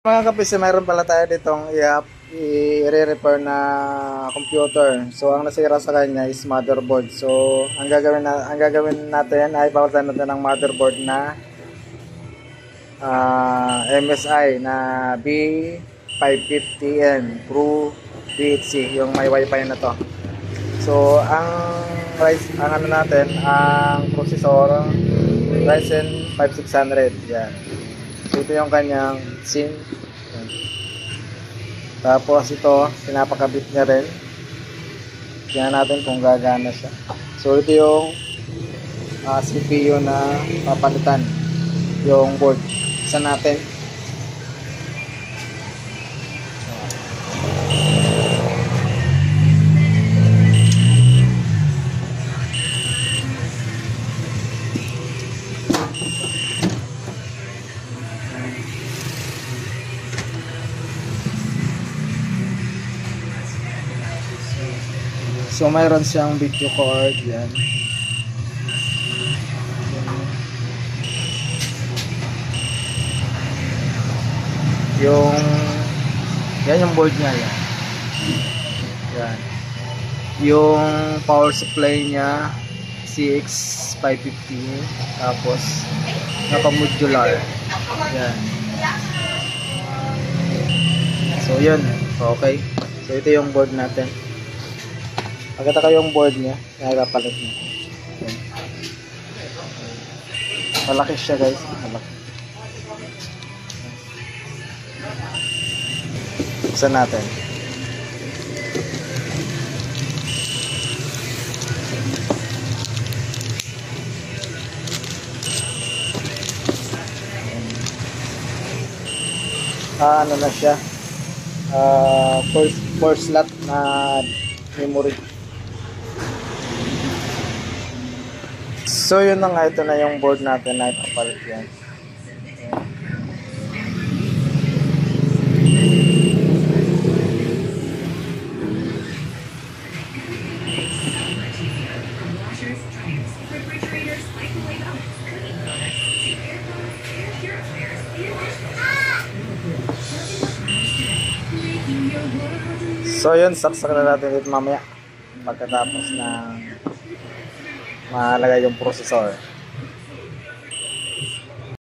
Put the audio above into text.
Mga kapis, mayroon pala tayo ditong i-repair na computer. So ang nasira sa kanya is motherboard. So ang gagawin natin ay palitan natin ng motherboard na MSI na B550N Pro DHC, yung may wifi na to. So ang processor Ryzen 5600 yan. So ito yung kanyang SIM. Tapos ito pinapakabit niya rin. Tingnan natin kung gagana siya. So ito yung CPU na papalitan, yung board. Isa natin. So mayroon siyang video card yan. Yan yung board niya yan. Yan. Yung power supply niya CX550, tapos naka-modular. Yan. So yun, okay. So ito yung board natin. Pagkata ko yung board niya, nakapalit niya. Malaki siya guys, malaki. Buksan natin. Ano na siya? Four slot na memory. So yun na nga, ito na yung board natin na ipapalit yan. So yun, saksak na natin dito mamaya pagkatapos na malagay yung processor.